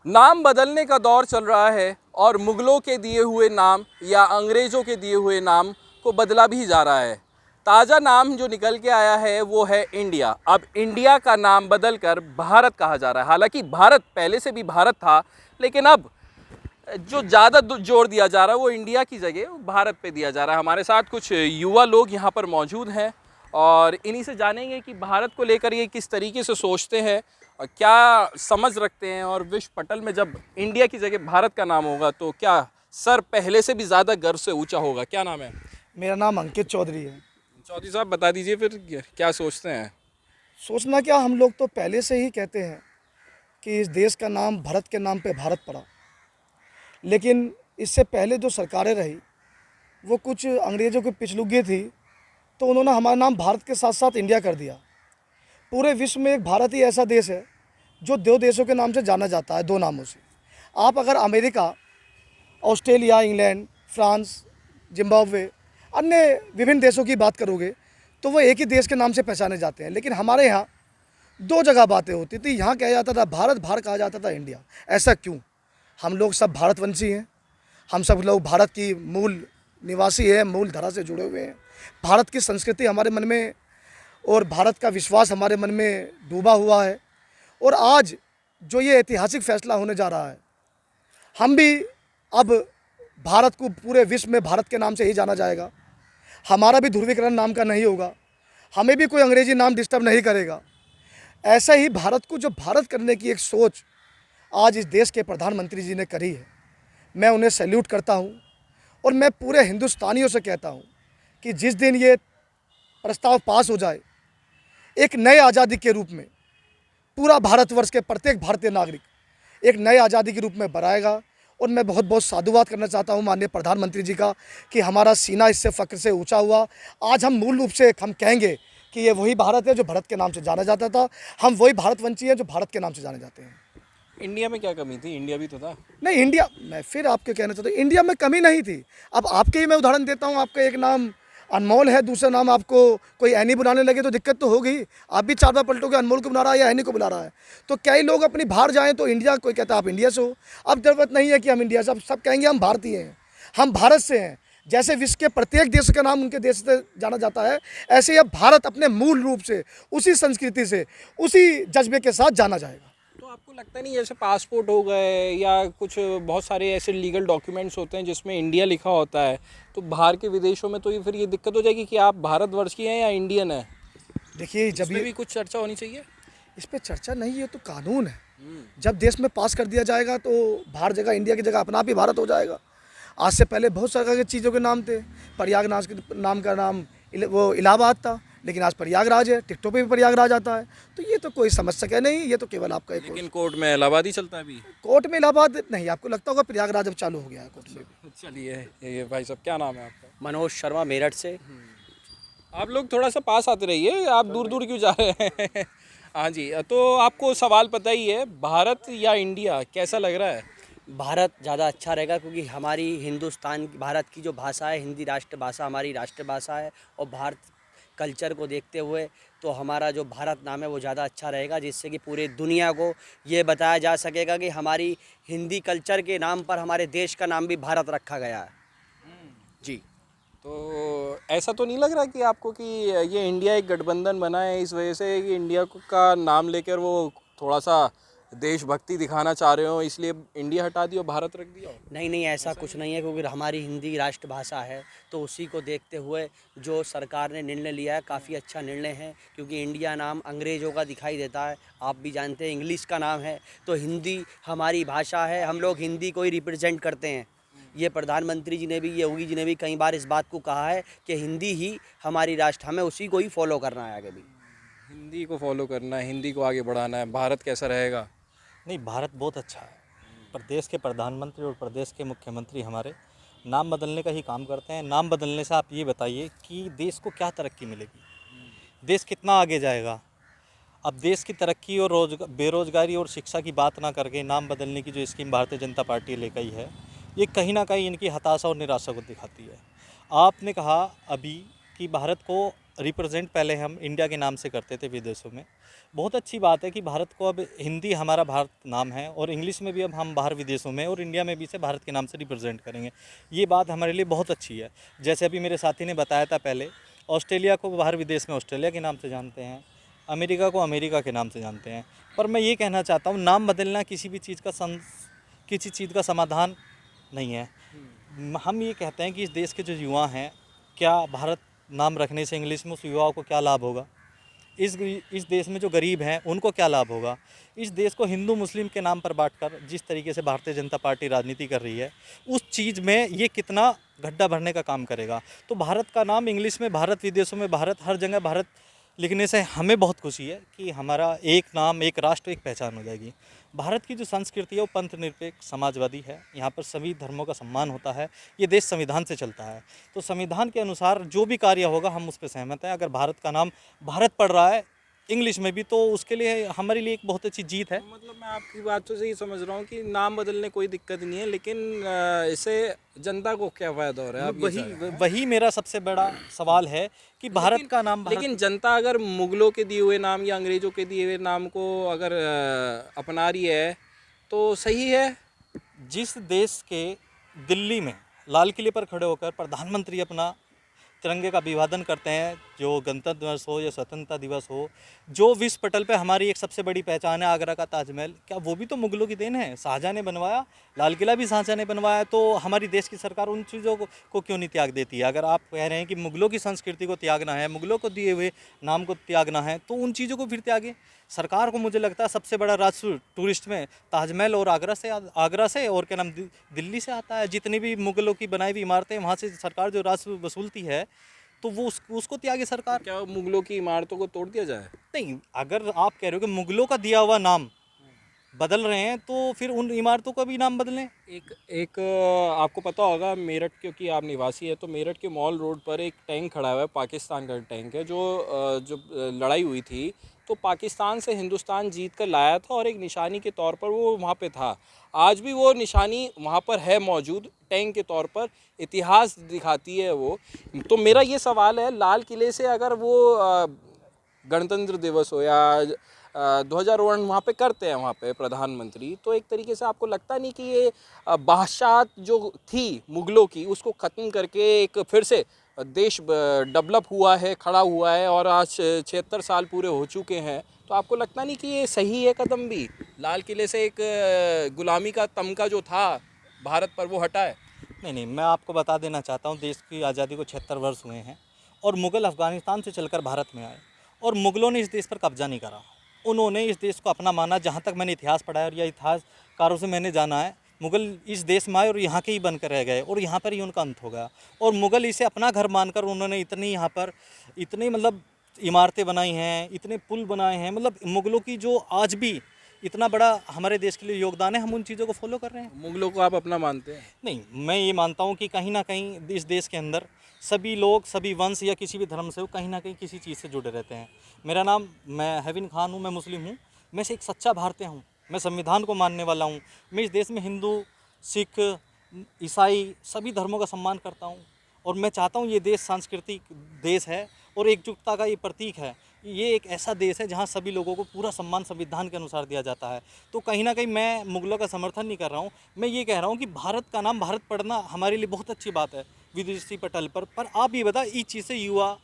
नाम बदलने का दौर चल रहा है और मुग़लों के दिए हुए नाम या अंग्रेज़ों के दिए हुए नाम को बदला भी जा रहा है। ताज़ा नाम जो निकल के आया है वो है इंडिया। अब इंडिया का नाम बदलकर भारत कहा जा रहा है। हालांकि भारत पहले से भी भारत था, लेकिन अब जो ज़्यादा जोर दिया जा रहा है वो इंडिया की जगह भारत पे दिया जा रहा है। हमारे साथ कुछ युवा लोग यहाँ पर मौजूद हैं और इन्हीं से जानेंगे कि भारत को लेकर ये किस तरीके से सोचते हैं और क्या समझ रखते हैं, और विश्व पटल में जब इंडिया की जगह भारत का नाम होगा तो क्या सर पहले से भी ज़्यादा गर्व से ऊंचा होगा। क्या नाम है? मेरा नाम अंकित चौधरी है। चौधरी साहब बता दीजिए फिर क्या सोचते हैं? सोचना क्या, हम लोग तो पहले से ही कहते हैं कि इस देश का नाम भारत के नाम पे भारत पड़ा, लेकिन इससे पहले जो सरकारें रही वो कुछ अंग्रेज़ों की पिछलुग्गी थी, तो उन्होंने हमारा नाम भारत के साथ साथ इंडिया कर दिया। पूरे विश्व में एक भारत ही ऐसा देश है जो दो देशों के नाम से जाना जाता है, दो नामों से। आप अगर America, Australia, England, France, Zimbabwe, अन्य विभिन्न देशों की बात करोगे तो वो एक ही देश के नाम से पहचाने जाते हैं, लेकिन हमारे यहाँ दो जगह बातें होती थी। यहाँ कहा जाता था भारत, बाहर कहा जाता था इंडिया। ऐसा क्यों? हम लोग सब भारतवंशी हैं, हम सब लोग भारत की मूल निवासी हैं, मूल धरा से जुड़े हुए हैं। भारत की संस्कृति हमारे मन में और भारत का विश्वास हमारे मन में डूबा हुआ है। और आज जो ये ऐतिहासिक फैसला होने जा रहा है, हम भी अब भारत को पूरे विश्व में भारत के नाम से ही जाना जाएगा। हमारा भी ध्रुवीकरण नाम का नहीं होगा, हमें भी कोई अंग्रेजी नाम डिस्टर्ब नहीं करेगा। ऐसा ही भारत को जो भारत करने की एक सोच आज इस देश के प्रधानमंत्री जी ने करी है, मैं उन्हें सैल्यूट करता हूं। और मैं पूरे हिंदुस्तानियों से कहता हूं कि जिस दिन ये प्रस्ताव पास हो जाए, एक नए आज़ादी के रूप में पूरा भारतवर्ष के प्रत्येक भारतीय नागरिक एक नए आज़ादी के रूप में बढ़ाएगा। और मैं बहुत बहुत साधुवाद करना चाहता हूं माननीय प्रधानमंत्री जी का कि हमारा सीना इससे फ़ख्र से ऊंचा हुआ। आज हम मूल रूप से हम कहेंगे कि ये वही भारत है जो भारत के नाम से जाना जाता था, हम वही भारतवंशी हैं जो भारत के नाम से जाने जाते हैं। इंडिया में क्या कमी थी? इंडिया भी तो था। नहीं, इंडिया, मैं फिर आपके कहना चाहता हूँ, इंडिया में कमी नहीं थी। अब आपके ही मैं उदाहरण देता हूँ, आपका एक नाम अनमोल है, दूसरा नाम आपको कोई ऐनी बुलाने लगे तो दिक्कत तो होगी। आप भी चार बार पलटोगे, अनमोल को बुला रहा है या ऐनी को बुला रहा है। तो कई लोग अपनी बाहर जाएँ तो इंडिया, कोई कहता है आप इंडिया से हो। अब ज़रूरत नहीं है कि हम इंडिया से, अब सब कहेंगे हम भारतीय हैं, हम भारत से हैं। जैसे विश्व के प्रत्येक देश का नाम उनके देश से जाना जाता है, ऐसे ही अब भारत अपने मूल रूप से, उसी संस्कृति से, उसी जज्बे के साथ जाना जाएगा। तो आपको लगता नहीं जैसे पासपोर्ट हो गए या कुछ बहुत सारे ऐसे लीगल डॉक्यूमेंट्स होते हैं जिसमें इंडिया लिखा होता है, तो बाहर के विदेशों में तो ये फिर ये दिक्कत हो जाएगी कि आप भारतवर्ष की हैं या इंडियन है? देखिए, जब ये भी कुछ चर्चा होनी चाहिए। इस पे चर्चा नहीं है, तो कानून है। जब देश में पास कर दिया जाएगा तो बाहर जगह इंडिया की जगह अपना आप ही भारत हो जाएगा। आज से पहले बहुत सारी चीज़ों के नाम थे। प्रयागराज के नाम का नाम वो इलाहाबाद था, लेकिन आज प्रयागराज है, टिकटों पे भी प्रयागराज आता है। तो ये तो कोई समस्या नहीं, ये तो केवल आपका एक, लेकिन कोर्ट में इलाहाबाद ही चलता है अभी। कोर्ट में इलाहाबाद नहीं, आपको लगता होगा प्रयागराज अब चालू हो गया है कोर्ट में। चलिए, ये भाई साहब क्या नाम है आपका? मनोज शर्मा, मेरठ से। आप लोग थोड़ा सा पास आते रहिए, आप दूर दूर क्यों जा रहे हैं? हाँ जी, तो आपको सवाल पता ही है, भारत या इंडिया कैसा लग रहा है? भारत ज़्यादा अच्छा रहेगा, क्योंकि हमारी हिंदुस्तान, भारत की जो भाषा है, हिंदी राष्ट्रभाषा हमारी राष्ट्रभाषा है। और भारत कल्चर को देखते हुए तो हमारा जो भारत नाम है वो ज़्यादा अच्छा रहेगा, जिससे कि पूरे दुनिया को ये बताया जा सकेगा कि हमारी हिंदी कल्चर के नाम पर हमारे देश का नाम भी भारत रखा गया है। जी। तो ऐसा तो नहीं लग रहा कि आपको कि ये इंडिया एक गठबंधन बना है इस वजह से कि इंडिया का नाम लेकर वो थोड़ा सा देशभक्ति दिखाना चाह रहे हो, इसलिए इंडिया हटा दिया और भारत रख दिया? नहीं नहीं, ऐसा कुछ नहीं है, क्योंकि हमारी हिंदी राष्ट्रभाषा है, तो उसी को देखते हुए जो सरकार ने निर्णय लिया है काफ़ी अच्छा निर्णय है। क्योंकि इंडिया नाम अंग्रेज़ों का दिखाई देता है, आप भी जानते हैं, इंग्लिश का नाम है, तो हिंदी हमारी भाषा है, हम लोग हिंदी को ही रिप्रेजेंट करते हैं। ये प्रधानमंत्री जी ने भी, योगी जी ने भी कई बार इस बात को कहा है कि हिंदी ही हमारी राष्ट्र, हमें उसी को ही फॉलो करना है आगे भी। हिंदी को फॉलो करना है, हिंदी को आगे बढ़ाना है। भारत कैसा रहेगा? नहीं, भारत बहुत अच्छा है। प्रदेश के प्रधानमंत्री और प्रदेश के मुख्यमंत्री हमारे नाम बदलने का ही काम करते हैं। नाम बदलने से आप ये बताइए कि देश को क्या तरक्की मिलेगी, देश कितना आगे जाएगा। अब देश की तरक्की और बेरोजगारी और शिक्षा की बात ना करके नाम बदलने की जो स्कीम भारतीय जनता पार्टी लेकर आई है, ये कहीं ना कहीं इनकी हताशा और निराशा को दिखाती है। आपने कहा अभी कि भारत को रिप्रेजेंट पहले हम इंडिया के नाम से करते थे विदेशों में। बहुत अच्छी बात है कि भारत को अब हिंदी हमारा भारत नाम है और इंग्लिश में भी अब हम बाहर विदेशों में और इंडिया में भी इसे भारत के नाम से रिप्रेजेंट करेंगे। ये बात हमारे लिए बहुत अच्छी है। जैसे अभी मेरे साथी ने बताया था पहले, ऑस्ट्रेलिया को बाहर विदेश में ऑस्ट्रेलिया के नाम से जानते हैं, अमेरिका को अमेरिका के नाम से जानते हैं। पर मैं ये कहना चाहता हूँ, नाम बदलना किसी भी चीज़ का समाधान नहीं है। हम ये कहते हैं कि इस देश के जो युवा हैं, क्या भारत नाम रखने से इंग्लिश में उस युवाओं को क्या लाभ होगा? इस देश में जो गरीब हैं उनको क्या लाभ होगा? इस देश को हिंदू मुस्लिम के नाम पर बांटकर जिस तरीके से भारतीय जनता पार्टी राजनीति कर रही है, उस चीज़ में ये कितना गड्ढा भरने का काम करेगा। तो भारत का नाम इंग्लिश में भारत, विदेशों में भारत, हर जगह भारत लिखने से हमें बहुत खुशी है कि हमारा एक नाम, एक राष्ट्र, एक पहचान हो जाएगी। भारत की जो संस्कृति है वो पंथ निरपेक्ष समाजवादी है। यहाँ पर सभी धर्मों का सम्मान होता है। ये देश संविधान से चलता है, तो संविधान के अनुसार जो भी कार्य होगा हम उस पर सहमत हैं। अगर भारत का नाम भारत पढ़ रहा है इंग्लिश में भी, तो उसके लिए हमारे लिए एक बहुत अच्छी जीत है। मतलब मैं आपकी बातों से ये समझ रहा हूँ कि नाम बदलने कोई दिक्कत नहीं है, लेकिन इससे जनता को क्या फ़ायदा हो रहा है? आप ये चाह रहे हैं? वही मेरा सबसे बड़ा सवाल है कि भारत का नाम भारत, लेकिन जनता अगर मुगलों के दिए हुए नाम या अंग्रेज़ों के दिए हुए नाम को अगर अपना रही है तो सही है। जिस देश के दिल्ली में लाल किले पर खड़े होकर प्रधानमंत्री अपना तिरंगे का अभिवादन करते हैं, जो गणतंत्र दिवस हो या स्वतंत्रता दिवस हो, जो विश्व पटल पे हमारी एक सबसे बड़ी पहचान है आगरा का ताजमहल, क्या वो भी तो मुगलों की देन है? शाहजहाँ ने बनवाया, लाल किला भी शाहजहाँ ने बनवाया। तो हमारी देश की सरकार उन चीज़ों को क्यों नहीं त्याग देती है? अगर आप कह रहे हैं कि मुगलों की संस्कृति को त्यागना है, मुगलों को दिए हुए नाम को त्यागना है, तो उन चीज़ों को फिर त्यागे। सरकार को मुझे लगता है सबसे बड़ा राष्ट्र टूरिस्ट में ताजमहल और आगरा से और क्या नाम दिल्ली से आता है। जितनी भी मुगलों की बनाई हुई इमारतें, वहाँ से सरकार जो राजस्व वसूलती है, तो वो उसको त्यागे सरकार। क्या मुगलों की इमारतों को तोड़ दिया जाए? नहीं, अगर आप कह रहे हो कि मुगलों का दिया हुआ नाम बदल रहे हैं, तो फिर उन इमारतों का भी नाम बदलें। एक आपको पता होगा, मेरठ, क्योंकि आप निवासी है, तो मेरठ के मॉल रोड पर एक टैंक खड़ा हुआ है, पाकिस्तान का टैंक है, जो लड़ाई हुई थी तो पाकिस्तान से हिंदुस्तान जीत कर लाया था और एक निशानी के तौर पर वो वहाँ पे था। आज भी वो निशानी वहाँ पर है मौजूद, टैंक के तौर पर, इतिहास दिखाती है वो। तो मेरा ये सवाल है, लाल किले से अगर वो गणतंत्र दिवस हो या ध्वजारोहण वहाँ पे करते हैं वहाँ पे प्रधानमंत्री, तो एक तरीके से आपको लगता नहीं कि ये बादशाहत जो थी मुगलों की, उसको ख़त्म करके एक फिर से देश डेवलप हुआ है, खड़ा हुआ है और आज 76 साल पूरे हो चुके हैं, तो आपको लगता नहीं कि ये सही है कदम भी? लाल किले से एक गुलामी का तमगा जो था भारत पर, वो हटा है। नहीं, मैं आपको बता देना चाहता हूँ, देश की आज़ादी को 76 वर्ष हुए हैं और मुग़ल अफ़गानिस्तान से चलकर भारत में आए और मुग़लों ने इस देश पर कब्जा नहीं करा। उन्होंने इस देश को अपना माना। जहाँ तक मैंने इतिहास पढ़ा है और या इतिहासकारों से मैंने जाना है, मुग़ल इस देश में आए और यहाँ के ही बनकर रह गए और यहाँ पर ही उनका अंत हो गया। और मुग़ल इसे अपना घर मानकर उन्होंने यहाँ पर इतनी मतलब इमारतें बनाई हैं, इतने पुल बनाए हैं। मतलब मुग़लों की जो आज भी इतना बड़ा हमारे देश के लिए योगदान है, हम उन चीज़ों को फॉलो कर रहे हैं। मुगलों को आप अपना मानते हैं? नहीं, मैं ये मानता हूँ कि कहीं ना कहीं इस देश के अंदर सभी लोग, सभी वंश या किसी भी धर्म से हो, कहीं ना कहीं किसी चीज़ से जुड़े रहते हैं। मैं हेविन खान हूँ, मैं मुस्लिम हूँ, मैं से एक सच्चा भारतीय हूँ, मैं संविधान को मानने वाला हूँ। मैं इस देश में हिंदू, सिख, ईसाई सभी धर्मों का सम्मान करता हूँ और मैं चाहता हूँ ये देश सांस्कृतिक देश है और एकजुटता का ये प्रतीक है। ये एक ऐसा देश है जहाँ सभी लोगों को पूरा सम्मान संविधान के अनुसार दिया जाता है। तो कहीं ना कहीं मैं मुग़लों का समर्थन नहीं कर रहा हूँ। मैं ये कह रहा हूँ कि भारत का नाम भारत पढ़ना हमारे लिए बहुत अच्छी बात है विदेशी पटल पर आप ये बताओ, इस चीज़ से युवा,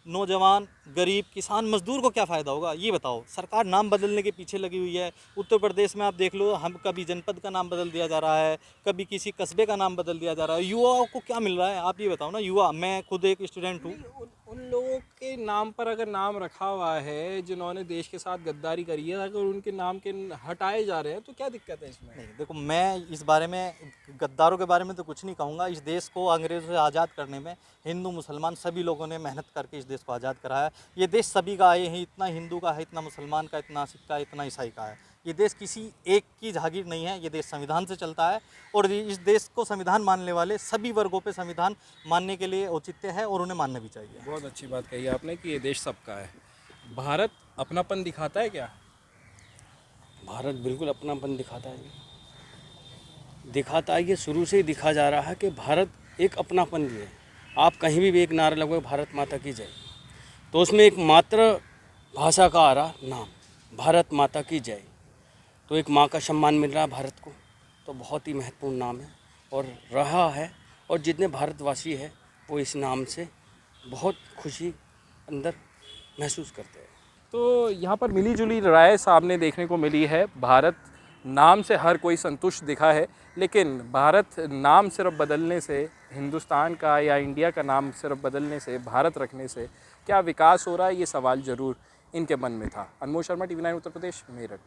नौजवान, गरीब, किसान, मजदूर को क्या फ़ायदा होगा? ये बताओ। सरकार नाम बदलने के पीछे लगी हुई है। उत्तर प्रदेश में आप देख लो, हम कभी जनपद का नाम बदल दिया जा रहा है, कभी किसी कस्बे का नाम बदल दिया जा रहा है। युवाओं को क्या मिल रहा है? आप ये बताओ ना। युवा, मैं खुद एक स्टूडेंट हूँ। उन लोगों के नाम पर अगर नाम रखा हुआ है जिन्होंने देश के साथ गद्दारी करी है, अगर उनके नाम के हटाए जा रहे हैं तो क्या दिक्कत है इसमें? नहीं, देखो, मैं इस बारे में, गद्दारों के बारे में तो कुछ नहीं कहूँगा। इस देश को अंग्रेज़ों से आज़ाद करने में हिंदू मुसलमान सभी लोगों ने मेहनत करके इस देश को आज़ाद कराया। ये देश सभी का है, यही इतना हिंदू का है, इतना मुसलमान का, इतना सिख का, इतना ईसाई का है। ये देश किसी एक की जागीर नहीं है, ये देश संविधान से चलता है और इस देश को संविधान मानने वाले सभी वर्गों पे संविधान मानने के लिए औचित्य है और उन्हें मानना भी चाहिए। बहुत अच्छी बात कही आपने कि ये देश सबका है। भारत अपनापन दिखाता है क्या? भारत बिल्कुल अपनापन दिखाता है, ये शुरू से ही दिखा जा रहा है कि भारत एक अपनापन भी है। आप कहीं भी एक नारा लगवाए, भारत माता की जय, तो उसमें एक मातृ भाषा का आ रहा नाम, भारत माता की जय। तो एक माँ का सम्मान मिल रहा है भारत को, तो बहुत ही महत्वपूर्ण नाम है और रहा है। और जितने भारतवासी हैं वो इस नाम से बहुत खुशी अंदर महसूस करते हैं। तो यहाँ पर मिली जुली राय सामने देखने को मिली है। भारत नाम से हर कोई संतुष्ट दिखा है, लेकिन भारत नाम सिर्फ बदलने से, हिंदुस्तान का या इंडिया का नाम सिर्फ बदलने से, भारत रखने से क्या विकास हो रहा है, ये सवाल ज़रूर इनके मन में था। अनमोल शर्मा, TV9 उत्तर प्रदेश, मेरठ।